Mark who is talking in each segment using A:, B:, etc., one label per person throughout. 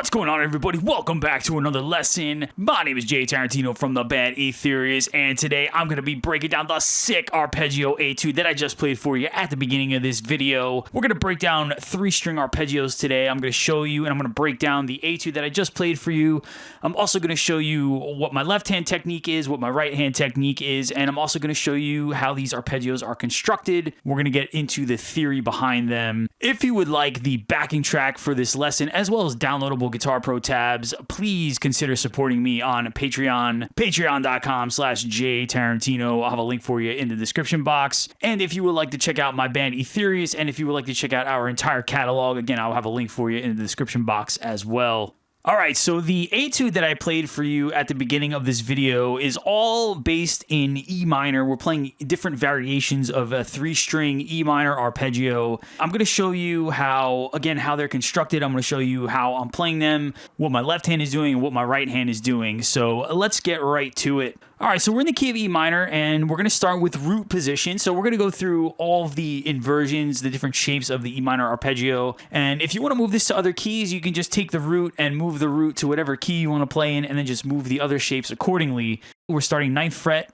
A: What's going on, everybody? Welcome back to another lesson. My name is Jay Tarantino from the band Etherius, and today I'm going to be breaking down the sick arpeggio etude that I just played for you at the beginning of this video. We're going to break down 3-string arpeggios today. I'm going to show you, and I'm going to break down the etude that I just played for you. I'm also going to show you what my left-hand technique is, what my right-hand technique is, and I'm also going to show you how these arpeggios are constructed. We're going to get into the theory behind them. If you would like the backing track for this lesson, as well as downloadable Guitar Pro tabs, please consider supporting me on Patreon, patreon.com/jtarantino. I'll have a link for you in the description box. And if you would like to check out my band Etherius, and if you would like to check out our entire catalog, again, I'll have a link for you in the description box as well. All right, so the etude that I played for you at the beginning of this video is all based in E minor. We're playing different variations of a 3-string E minor arpeggio. I'm going to show you how they're constructed. I'm going to show you how I'm playing them, what my left hand is doing, and what my right hand is doing. So let's get right to it. All right, so we're in the key of E minor, and we're going to start with root position. So we're going to go through all of the inversions, the different shapes of the E minor arpeggio. And if you want to move this to other keys, you can just take the root and move the root to whatever key you want to play in, and then just move the other shapes accordingly. We're starting 9th fret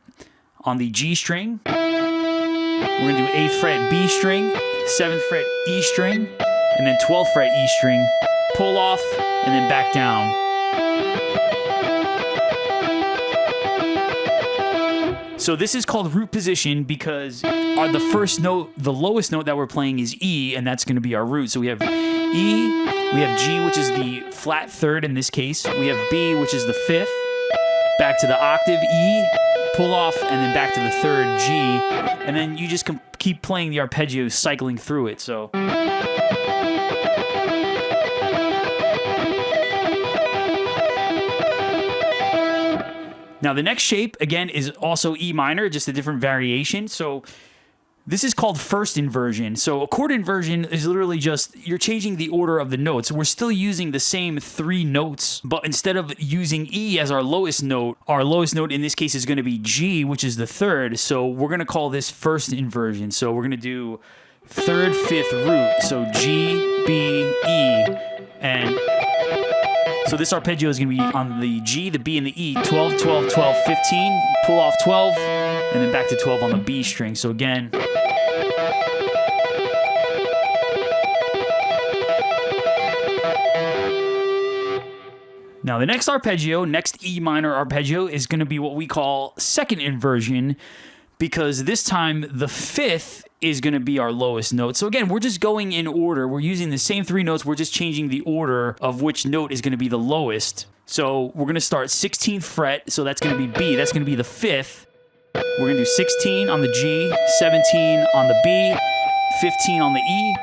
A: on the G string. We're going to do 8th fret B string, 7th fret E string, and then 12th fret E string, pull off, and then back down. So this is called root position because the first note, the lowest note that we're playing is E, and that's going to be our root. So we have E, we have G, which is the flat third in this case. We have B, which is the 5th, back to the octave E, pull off, and then back to the 3rd G, and then you just keep playing the arpeggio, cycling through it. So. Now, the next shape, again, is also E minor, just a different variation. So this is called first inversion. So a chord inversion is literally just, you're changing the order of the notes. We're still using the same 3 notes, but instead of using E as our lowest note in this case is going to be G, which is the 3rd. So we're going to call this first inversion. So we're going to do 3rd, 5th root. So G, B, E, and so this arpeggio is going to be on the G, the B, and the E, 12, 12, 12, 15, pull off 12, and then back to 12 on the B string. So again. Now the next arpeggio, next E minor arpeggio, is going to be what we call second inversion, because this time the 5th is going to be our lowest note. So again, we're just going in order. We're using the same 3 notes. We're just changing the order of which note is going to be the lowest. So we're going to start 16th fret. So that's going to be B. That's going to be the 5th. We're going to do 16 on the G, 17 on the B, 15 on the E,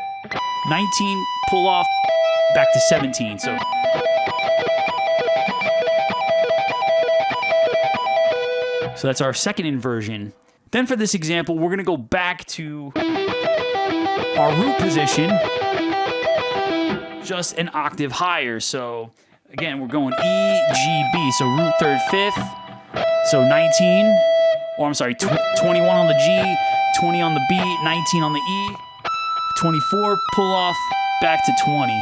A: 19, pull off, back to 17. So that's our second inversion. Then for this example, we're going to go back to our root position, just an octave higher. So again, we're going E, G, B. So root 3rd, 5th. So 19, or I'm sorry, 21 on the G, 20 on the B, 19 on the E, 24, pull off, back to 20.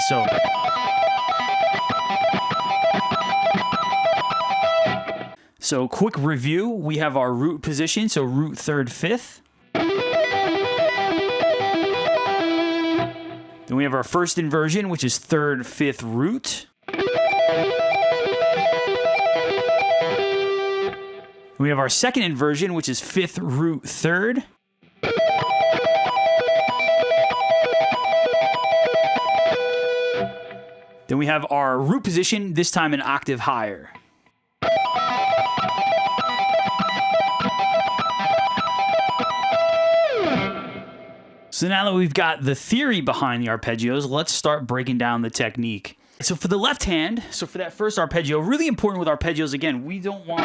A: So quick review, we have our root position, so root 3rd, 5th. Then we have our first inversion, which is 3rd, 5th root. Then we have our second inversion, which is 5th root 3rd. Then we have our root position, this time an octave higher. So now that we've got the theory behind the arpeggios, let's start breaking down the technique. So for the left hand, so for that first arpeggio, really important with arpeggios, again, we don't want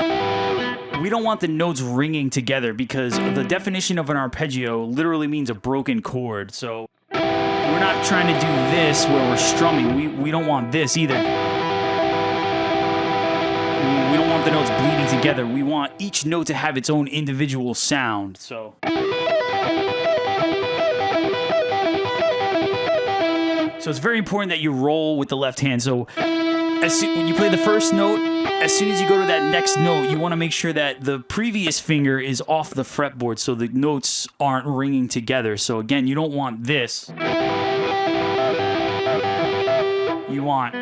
A: the notes ringing together, because the definition of an arpeggio literally means a broken chord. So we're not trying to do this where we're strumming. We don't want this either. We don't want the notes bleeding together. We want each note to have its own individual sound. So it's very important that you roll with the left hand. So when you play the first note, as soon as you go to that next note, you want to make sure that the previous finger is off the fretboard so the notes aren't ringing together. So again, you don't want this. You want...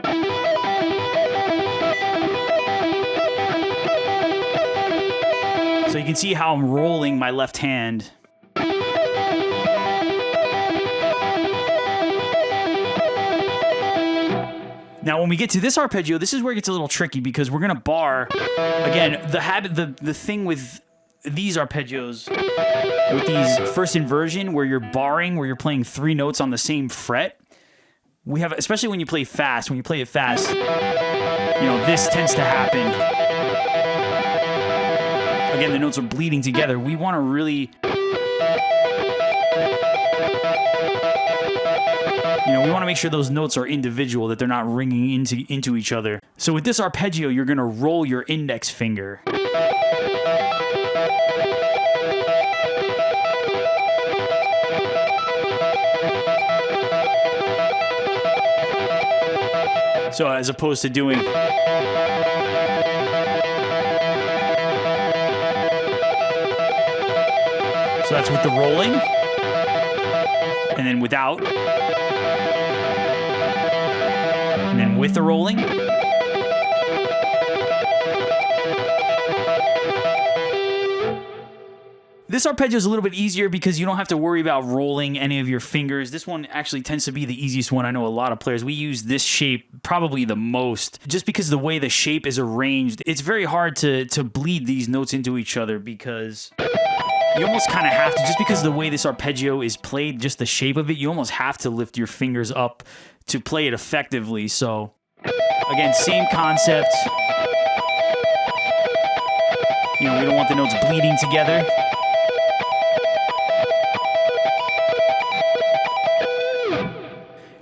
A: So you can see how I'm rolling my left hand. Now, when we get to this arpeggio, this is where it gets a little tricky because we're gonna bar. Again, the thing with these arpeggios, with these first inversion, where you're barring, where you're playing 3 notes on the same fret, we have, especially when you play fast. When you play it fast, you know, this tends to happen. Again, the notes are bleeding together. We want to really, you know, we want to make sure those notes are individual, that they're not ringing into each other. So with this arpeggio, you're going to roll your index finger. So as opposed to doing... So that's with the rolling, and then without, and then with the rolling. This arpeggio is a little bit easier because you don't have to worry about rolling any of your fingers. This one actually tends to be the easiest one. I know a lot of players, we use this shape probably the most, just because of the way the shape is arranged. It's very hard to bleed these notes into each other because... You almost kind of have to, just because of the way this arpeggio is played, just the shape of it, you almost have to lift your fingers up to play it effectively. So, again, same concept. You know, we don't want the notes bleeding together.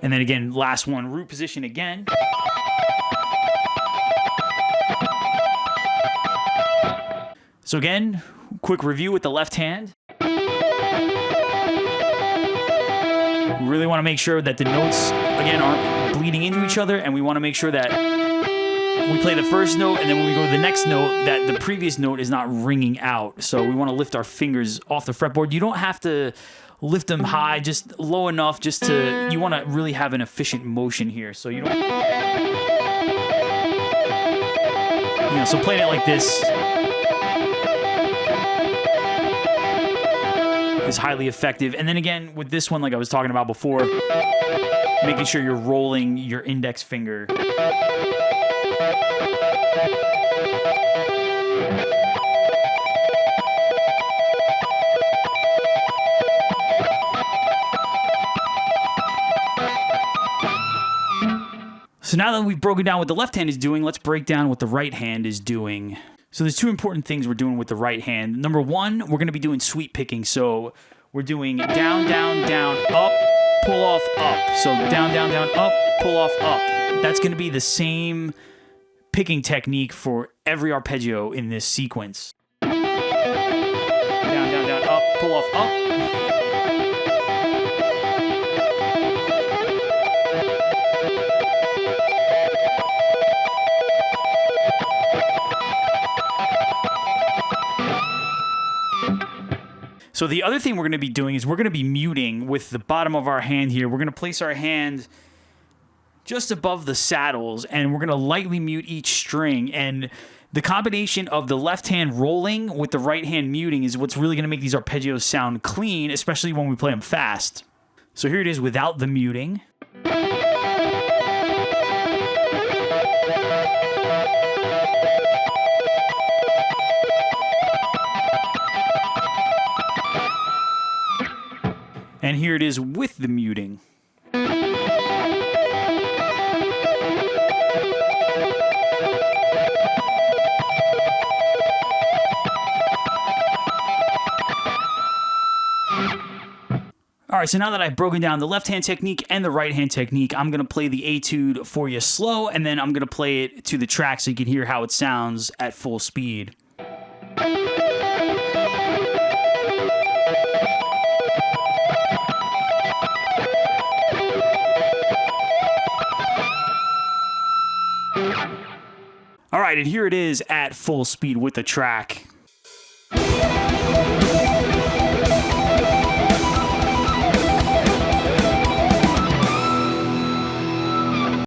A: And then again, last one, root position again. So again, quick review with the left hand. We really want to make sure that the notes, again, aren't bleeding into each other, and we want to make sure that we play the first note, and then when we go to the next note, that the previous note is not ringing out. So we want to lift our fingers off the fretboard. You don't have to lift them high, just low enough, just to, you want to really have an efficient motion here. So you don't, you know, so playing it like this is highly effective. And then again, with this one, like I was talking about before, making sure you're rolling your index finger. So now that we've broken down what the left hand is doing, let's break down what the right hand is doing. So there's 2 important things we're doing with the right hand. Number 1, we're going to be doing sweep picking. So we're doing down, down, down, up, pull off, up. So down, down, down, up, pull off, up. That's going to be the same picking technique for every arpeggio in this sequence. Down, down, down, up, pull off, up. So the other thing we're going to be doing is we're going to be muting with the bottom of our hand here. We're going to place our hand just above the saddles, and we're going to lightly mute each string. And the combination of the left hand rolling with the right hand muting is what's really going to make these arpeggios sound clean, especially when we play them fast. So here it is without the muting. And here it is with the muting. All right, so now that I've broken down the left-hand technique and the right-hand technique, I'm going to play the Etude for you slow, and then I'm going to play it to the track so you can hear how it sounds at full speed. right, and here it is at full speed with the track.